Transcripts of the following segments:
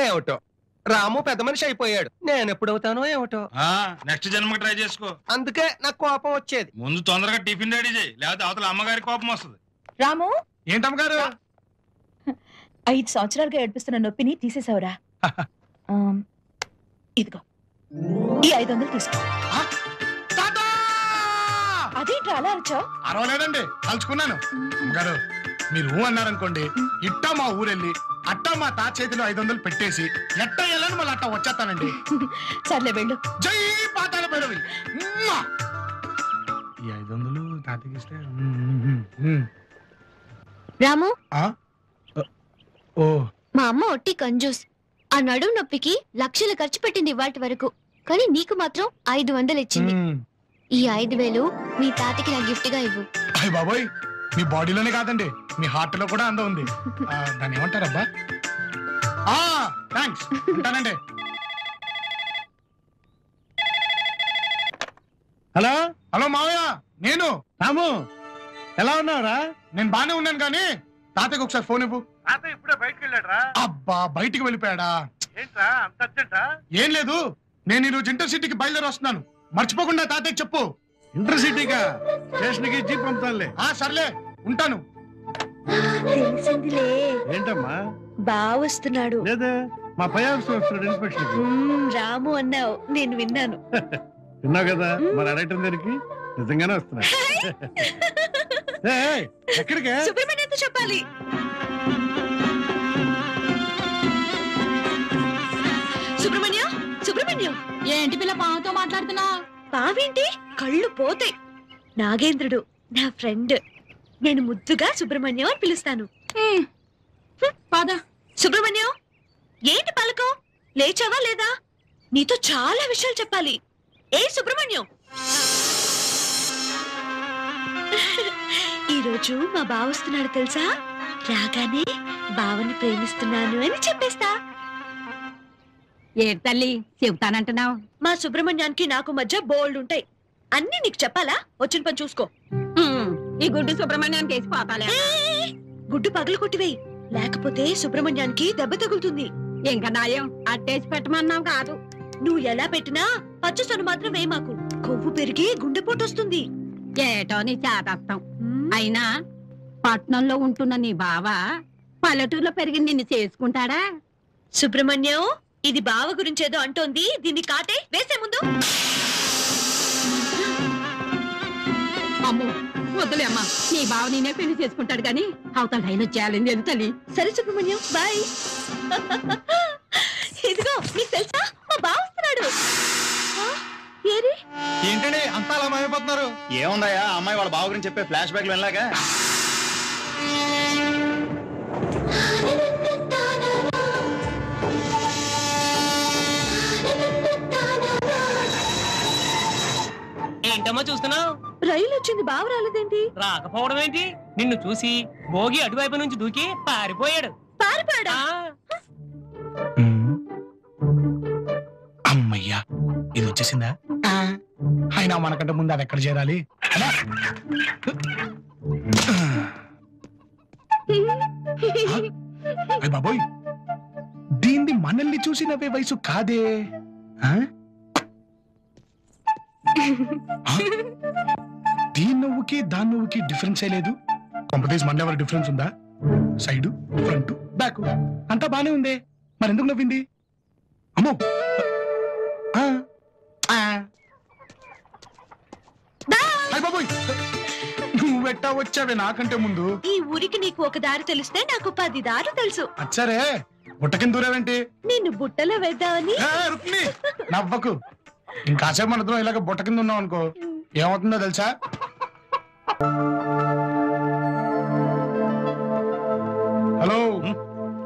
ఏమిటో రాము పెద్ద మనిషి అయిపోయాడు, నేను ఎప్పుడవుతానో ఏమిటో. నెక్స్ట్ జన్మకి ట్రై చేసుకో. అందుకే నాకు కోపం వచ్చేది. ముందు తొందరగా టిఫిన్ రెడీ చేయి, లేకపోతే అవతల అమ్మగారి కోపం వస్తుంది. రాము, ఏంటమ్మగారు? 5 సంవత్సరాలుగా ఏడిపిస్తున్న నొప్పిని తీసేసావురా. ఇదిగో ఈ 500 తీసుకో. అదేంట్రా అలా అరిచావు? అరవలేదండి, తలుచుకున్నాను. అమ్మగారు మీరు అన్నారనుకోండి, ఇట్టా మా ఊరెళ్ళి అట్టా మా తా చేతిలో 500 పెట్టేసి ఎట్టా వెళ్ళని మళ్ళీ అట్టా వచ్చేస్తానండి. సర్లే వెళ్ళు. జై పాతాల భైరవి. ఈ 500 తాతకి ఇస్తే. రాము, ఓ మా అమ్మ ఒట్టి కంజూస్. ఆ నడుము నొప్పికి లక్షలు ఖర్చు పెట్టింది ఇవాటి వరకు, కానీ నీకు మాత్రం 500 ఇచ్చింది. ఈ 5,000 మీ తాతకి నా గిఫ్ట్ గా ఇవ్వు. అయ్య బాబోయ్, మీ బాడీలోనే కాదండి, మీ హార్ట్ లో కూడా అందం ఉంది. దాన్ని ఏమంటారబ్బా? థ్యాంక్స్, ఉంటానండి. హలో హలో మావయ్య, నేను రాము. ఎలా ఉన్నావురా? నేను బానే ఉన్నాను, కానీ తాతకి ఒకసారి ఫోన్ ఇవ్వు. ఇప్పుడే బయటకు వెళ్ళాడురా. అబ్బా, బయటికి వెళ్ళిపోయాడా? ఏంట్రా అంత అర్జెంటా? ఏం లేదు, నేను ఈరోజు ఇంటర్సిటీకి బయలుదేరి వస్తున్నాను. మర్చిపోకుండా తాతయ్యకి చెప్పు. ఇంటర్సిటీగా? స్టేషన్కి జీప్ పంపుతానులే. సర్లే, ఉంటాను. తెలిసిందిలే. ఏంటమ్మా? బాగా వస్తున్నాడు. లేదా మా పై ఆఫీసర్ వస్తున్నాడు ఇన్స్పెక్షన్. రాము అన్నావు, నేను విన్నాను. విన్నావు కదా, మరి అడగటం దానికి నిజంగానే వస్తున్నా. ఎక్కడికే? సుబ్రహ్మణ్యంతో చెప్పాలి. సుబ్రహ్మణ్యం, సుబ్రహ్మణ్యం. ఏంటి పిల్ల పావుతో మాట్లాడుతున్నా? పావేంటి? కళ్ళు పోతాయి. నాగేంద్రుడు నా ఫ్రెండ్. నేను ముద్దుగా సుబ్రహ్మణ్యం అని పిలుస్తాను. పద. సుబ్రహ్మణ్యం, ఏంటి పలకం? లేచావా లేదా? నీతో చాలా విషయాలు చెప్పాలి. ఏ సుబ్రహ్మణ్యం, ఈరోజు మా బావ వస్తున్నాడు తెలుసా? రాగానే బావని ప్రేమిస్తున్నాను అని చెప్పేస్తా. ఏ తల్లి చెబుతానంటున్నావు? మా సుబ్రహ్మణ్యానికి నాకు మధ్య బోల్డ్ ఉంటాయి. అన్ని నీకు చెప్పాలా? వచ్చిన పని చూసుకో. ఈ గుడ్డు సుబ్రహ్మణ్యానికి వేసి పోతాలే. గుడ్డు పగలు కొట్టివేయి, లేకపోతే సుబ్రహ్మణ్యానికి దెబ్బ తగులుతుంది. ఇంకా నాయం అట్టేసి పెట్టమన్నావు కాదు. నువ్వు ఎలా పెట్టినా పచ్చసొన మాత్రం వేయమాకు. కొవ్వు పెరిగి గుండెపోటు వస్తుంది. ఏటో నీ చేదస్తాం. అయినా పట్నంలో ఉంటున్న నీ బావ పల్లెటూరులో పెరిగి నిన్ను చేసుకుంటాడా? సుబ్రహ్మణ్యం, ఇది బావ గురించేదో అంటోంది. దీన్ని కాటే వేసే ముందు. అమ్మో వద్దులే అమ్మా, నీ బావ నేనే పెళ్లి చేసుకుంటాడు గాని అవతల లైన్ వచ్చేయాలని లేదు తల్లి. సరే సుబ్రహ్మణ్యం, బాయ్. ఇదిగో నీకు తెలుసా, మా బావ వస్తున్నాడు. ఏంటండి అంతా అలా మాయపోతున్నారు? ఏముందయ్యా, అమ్మాయి వాళ్ళ బావ గురించి చెప్పే ఫ్లాష్ బ్యాక్ వెళ్ళాగా. ఏంటమ్మా చూస్తున్నావు? రైలు వచ్చింది, బావ రాలేదేంటి? రాకపోవడం ఏంటి? నిన్ను చూసి భోగి అటువైపు నుంచి దూకి పారిపోయాడు. పారిపోయాడా? అమ్మయ్యా, ఇది వచ్చేసిందా? అయినా మనకంటే ముందు అది ఎక్కడ చేరాలి? అయ్య బాబోయ్, దీన్ని మనల్ని చూసి నవ్వే వయసు కాదే. దీని నువ్వుకి దాని నువ్వుకి డిఫరెన్సే లేదు. కొంపతీసి మన ఎవరి డిఫరెన్స్ ఉందా? సైడు, ఫ్రంట్, బ్యాక్ అంతా బానే ఉంది, మరి ఎందుకు నవ్వింది? అమ్మో, నువ్వెట్టా వచ్చావే నాకంటే ముందు? ఈ ఊరికి నీకు ఒక దారి తెలిస్తే నాకు 10 దారులు తెలుసు. అచ్చరే, బుట్ట కింద దూరేవేంటి? నిన్ను బుట్టలో వేద్దామని. నవ్వకు, ఇంకాసేపు మన ఇద్దరం ఇలాగ బుట్ట కింద ఉన్నాం అనుకో, ఏమవుతుందో తెలుసా? హలో,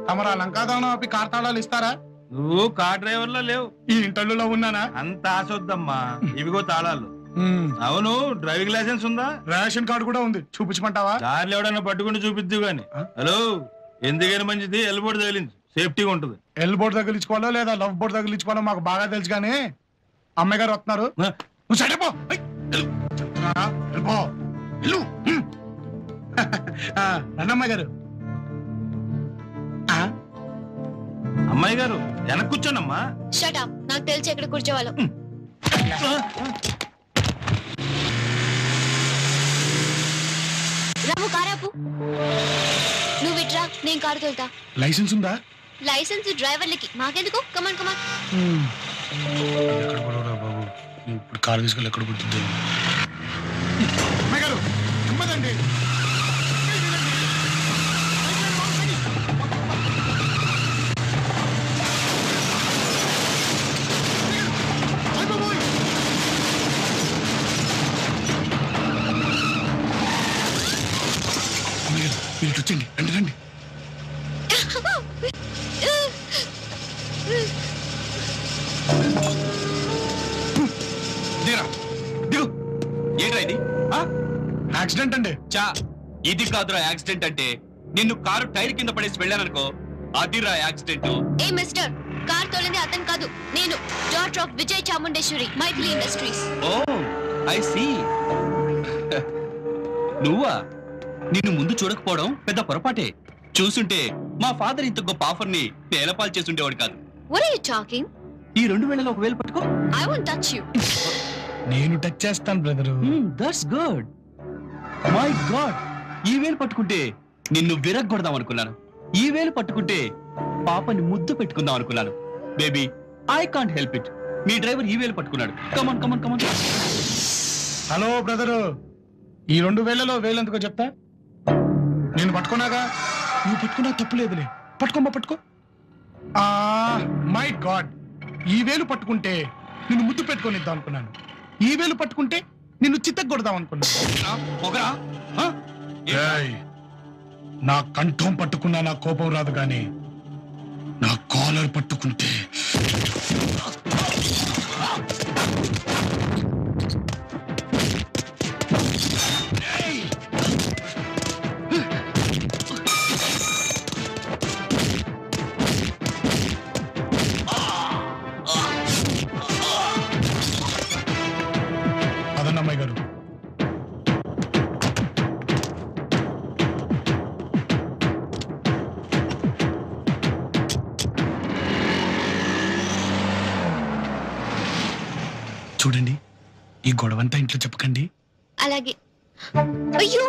తమరా లంకాదానం ఆపి కార్తాళాలు ఇస్తారా? నువ్వు కార్ డ్రైవర్ లో లేవు, ఈ ఇంటర్లో ఉన్నానా? అంత ఆశొద్దమ్మా. ఇవిగో తాళాలు. అవును, డ్రైవింగ్ లైసెన్స్ ఉందా? రేషన్ కార్డు కూడా ఉంది, చూపించమంటావా? దారిలో ఎవడన్నా పట్టుకుంటూ చూపిద్దు గాని. హలో, ఎందుకైనా మంచిది ఎల్బోర్డు తగిలింది, సేఫ్టీగా ఉంటుంది. ఎల్ బోర్డు తగిలించుకోవాలో లేదా లవ్ బోర్డు తగిలించుకోవాలో మాకు బాగా తెలుసు కానీ అమ్మాయి గారు వస్తున్నారు. నువ్వు సైడ్ అయిపో. చెప్తున్నారా, వెళ్ళిపో, వెళ్ళు. రండి అమ్మాయి గారు. అమ్మాయి గారు వెనక్కి కూర్చోనమ్మా. షట్ అప్, నాకు తెలిసి ఎక్కడ కూర్చోవాలో. రాము కారాపు. నువ్వు ఇట్రా, నేను కారు తోలుతా. లైసెన్స్ ఉందా? లైసెన్స్ డ్రైవర్లకి, మాకెందుకు? కమాన్ కమాన్. ఎక్కడ పడవరా బాబు, ఇప్పుడు కారు తీసుకెళ్ళి ఎక్కడ పుడుతుంది? నెమ్మదండి. మీరు వచ్చండి, రండి రండి. ఏంట్రా ఇది? యాక్సిడెంట్ అండి. చా, ఇది కాదురా యాక్సిడెంట్ అంటే. నిన్ను కారు టైర్ కింద పడేసి వెళ్ళాననుకో, అదిరా యాక్సిడెంట్. ఏ మిస్టర్, కార్ తోలింది అతను కాదు, నేను. Daughter of Vijay Chamundeswari, Maithili industries. Oh I see. నువ్వా? నిన్ను ముందు చూడకపోవడం పెద్ద పొరపాటే. చూసుంటే మా ఫాదర్ ఇంత గొప్ప ఆఫర్ ని పేలపాలు చేసి ఉండేవాడు కాదు. What are you talking? ఈ 2000 ఒక వేలు పట్టుకో. I won't touch you. నేను టచ్ చేస్తాను brother. That's good. My God, ఈ వేలు పట్టుకుంటే నిన్ను విరగ్గొడదాం అనుకున్నాను. ఈ వేలు పట్టుకుంటే పాపని ముద్దు పెట్టుకుందాం అనుకున్నాను. Baby, I can't help it. Me driver ఈ వేలు పట్టుకున్నాడు. కమాన్ కమాన్ కమాన్. హలో బ్రదరు, ఈ 2000లో వేలు ఎందుకో చెప్తా. నేను పట్టుకున్నాగా, నువ్వు పట్టుకున్నా తప్పులేదులే. పట్టుకోమ్మా, పట్టుకో. మై గాడ్, ఈ వేలు పట్టుకుంటే నిన్ను ముద్దు పెట్టుకొనిద్దాం అనుకున్నాను. ఈ వేలు పట్టుకుంటే నిన్ను చిత్తగొడదాం అనుకున్నాను. ఏయ్, నా కంఠం పట్టుకున్నా నా కోపం రాదు, కానీ నా కాలర్ పట్టుకుంటే అదన్నమ్మాయి గారు. చూడండి, ఈ గొడవంతా ఇంట్లో చెప్పకండి. అలాగే. అయ్యో,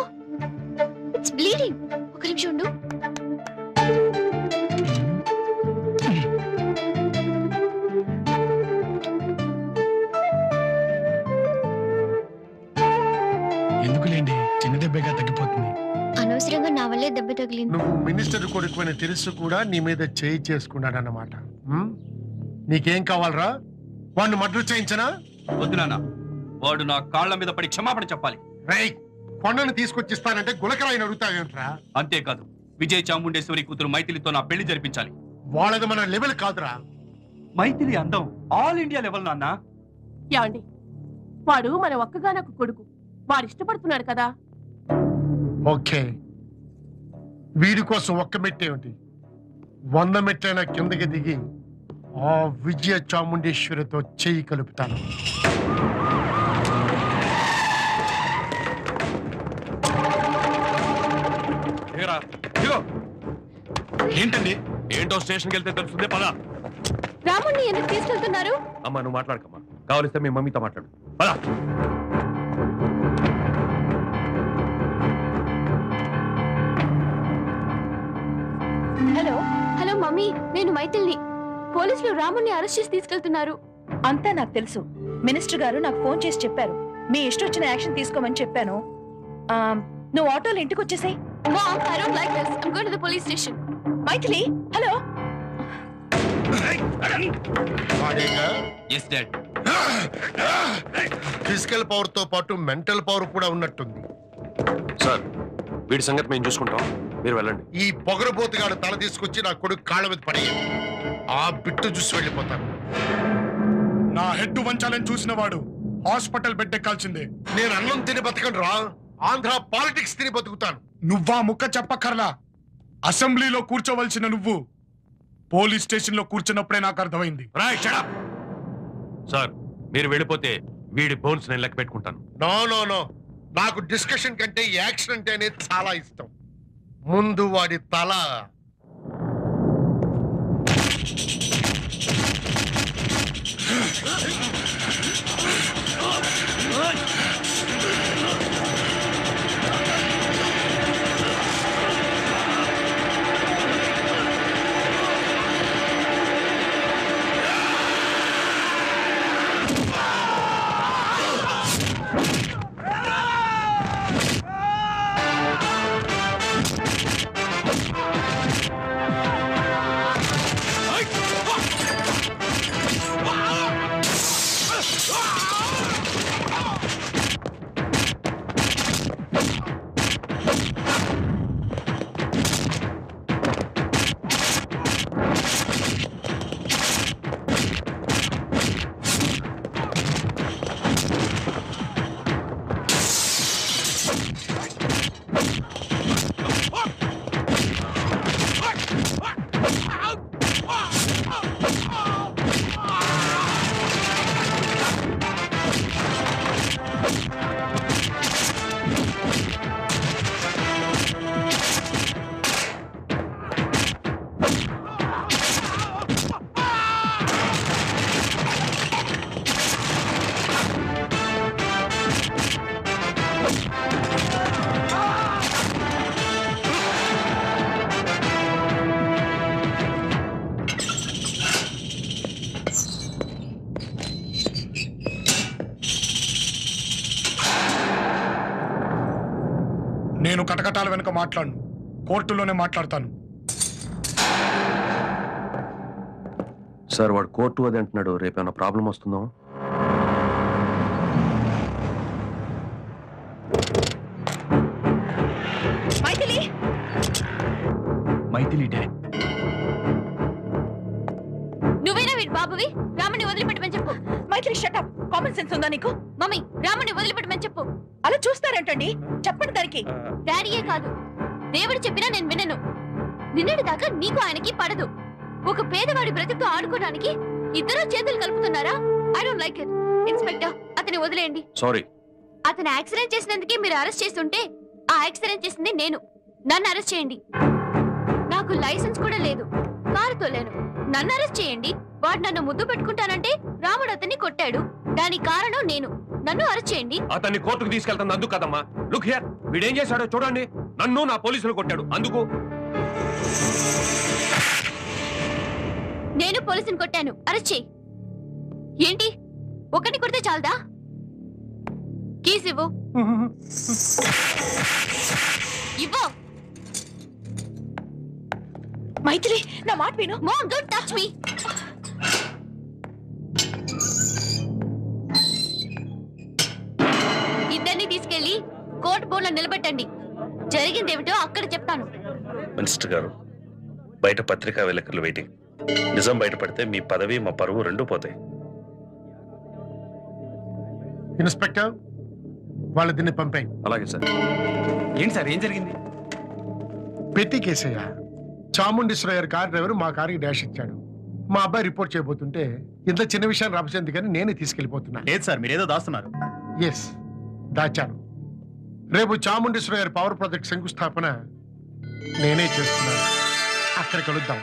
ఇట్స్ బ్లీడింగ్. ఒక నిమిషం ఉండు. ఎందుకులేండి, చిన్న దెబ్బగా తగ్గిపోతుంది. అనవసరంగా నా వల్లే దెబ్బ తగిలింది. నువ్వు మినిస్టర్ కొడుకు అని తెలుసు కూడా నీ మీద చేయి చేసుకున్నాడన్నమాట. నీకేం కావాలరా? వాడిని మర్డర్ చేయించనా? వద్దు నాన్న, వాడు నా కాళ్ళ మీద పడి క్షమాపణ చెప్పాలి. రై, కొండను తీసుకొచ్చిస్తానంటే గులకరాయిని అడుగుతావేంట్రా? అంతేకాదు, విజయ్ చాముండేశ్వరి కూతురు మైథిలితో నా పెళ్లి జరిపించాలి. వాళ్ళది మన లెవెల్ కాదురా. మైథిలి అందం ఆల్ ఇండియా లెవెల్ నాన్న. ఏమండి, వాడు మన ఒక్కగానొక్క కొడుకు, వాడు ఇష్టపడుతున్నాడు కదా. ఓకే, వీడి కోసం ఒక్క మెట్టేమిటి, 100 మెట్లైనా కిందకి దిగి ఆ విజయ చాముండేశ్వరితో చెయ్యి కలుపుతాను. ఏంటండి? ఏంటో స్టేషన్కి వెళ్తే తెలుస్తుంది. పద. రాముణ్ణి ఎందుకు తీసుకెళ్తున్నారు? అమ్మా, నువ్వు మాట్లాడకమ్మా. కావలిస్తే మీ మమ్మీతో మాట్లాడు. పద. హలో హలో మమ్మీ, నేను మైథిల్ని. పోలీసులు రాముణ్ణి అరెస్ట్ చేసి తీసుకెళ్తున్నారు. అంతా నాకు తెలుసు. మినిస్టర్ గారు నాకు ఫోన్ చేసి చెప్పారు, మీ ఇష్టం వచ్చిన యాక్షన్ తీసుకోమని చెప్పాను. నువ్వు ఆటోలో ఇంటికి వచ్చేసాయి. Mom, I don't like this. I'm going to the police station. Maithili, hello. Yes dad. Physical power తో పాటు మెంటల్ పవర్ కూడా ఉన్నట్టుంది. సార్, వీడి సంగతి మేము చూసుకుంటాం, మీరు వెళ్ళండి. ఈ పొగరబోతుగాడు తల తీసుకొచ్చి నా కొడుకు కాళ్ళ మీద పడి ఆ బిట్టు చూసి వెళ్ళిపోతాను. నా హెడ్ వంచాలని చూసిన వాడు హాస్పిటల్ బెడ్ ఎక్కాల్సిందే. నేను అన్నం తిని బతకను రా, ఆంధ్ర పాలిటిక్స్ తిని బతుకుతాను. నువ్వా ముక్క చెప్పక్కర్లా. అసెంబ్లీలో కూర్చోవలసిన నువ్వు పోలీస్ స్టేషన్ లో కూర్చున్నప్పుడే నాకు అర్థమైంది. సార్, మీరు వెళ్ళిపోతే వీడి బోన్స్ నేను లెక్క పెట్టుకుంటాను. నో నో నో, నాకు డిస్కషన్ కంటే యాక్షన్ అంటే అనేది చాలా ఇష్టం. ముందు వాడి తల నేను కటకటాల వెనుక మాట్లాడను, కోర్టులోనే మాట్లాడతాను. సార్ వాడు కోర్టు అది అంటున్నాడు, రేపేమైనా ప్రాబ్లం వస్తుందో? మైథిలి మైథిలి డాడ్, నువ్వేనా వీడి బాబువి? రాముని వదిలిపెట్టమని చెప్పు. మైథిలి షటప్. కామన్ సెన్స్ ఉందా నీకు? మమ్మీ, రాముని వదిలిపెట్టమని చెప్పు. అలా చూస్తారేంటండి? చెప్పండి దానికి. డాడీయే కాదు, దేవుడు చెప్పినా నేను వినను. నిన్నటి దాకా నీకు ఆయనకి పడదు. ఒక పేదవాడి బ్రతుకుతో ఆడుకోవడానికి ఇద్దరు చేతులు కలుపుతున్నారా? I don't like it. Inspector, అతని వదిలేయండి. సారీ. అతను యాక్సిడెంట్ చేసినందుకే మీరు అరెస్ట్ చేస్తుంటే ఆ యాక్సిడెంట్ చేసింది నేను. నన్ను అరెస్ట్ చేయండి. నాకు లైసెన్స్ కూడా లేదు, కారు తోలేను. నన్ను అరెస్ట్ చేయండి. వాడు నన్ను ముద్దు పెట్టుకుంటానంటే రాముడు అతన్ని కొట్టాడు, దానికి కారణం నేను. నన్ను అరెస్ట్ చేయండి. అతన్ని కోర్టుకు తీసుకెళ్తాను అందుకు కదమ్మా. లుక్ హియర్, వీడేం చేశాడో చూడండి. నన్ను నా పోలీసులు కొట్టాడు అందుకు. నేను పోలీసుని కొట్టాను, అరెస్ట్ చేయి. ఏంటి, ఒకరిని కొడితే చాలదా? కీస్ ఇవ్వు. ఇవ్వు. మైథిలి, నా మాట విను. Mom, don't touch me. ఇద్దరిని తీసుకెళ్లి కోర్టు బోర్డులో నిలబెట్టండి. జరిగిందేమిటో అక్కడ చెప్తాను. మినిస్టర్ గారు, బయట పత్రికా విలేకరులు వెయిటింగ్. నిజం బయటపడితే మీ పదవి మా పరువు రెండూ పోతాయి. ఇన్స్పెక్టర్, వాళ్ళు దీన్ని పంపాయి. అలాగే సార్. ఏంటి సార్, ఏం జరిగింది? పెట్టి కేసయ్య, చాముండేశ్వరయ్య కార్ డ్రైవర్ మా కారుకి డాష్ ఇచ్చాడు. మా అబ్బాయి రిపోర్ట్ చేయబోతుంటే ఇంత చిన్న విషయాన్ని రాపచేందుకు కానీ నేనే తీసుకెళ్లిపోతున్నా. లేదు సార్, మీరేదో దాస్తున్నారు. ఎస్, దాచాను. రేపు చాముండేశ్వరయ్య పవర్ ప్రాజెక్ట్ శంకుస్థాపన నేనే చేస్తున్నాను. అక్కడ కలుద్దాం.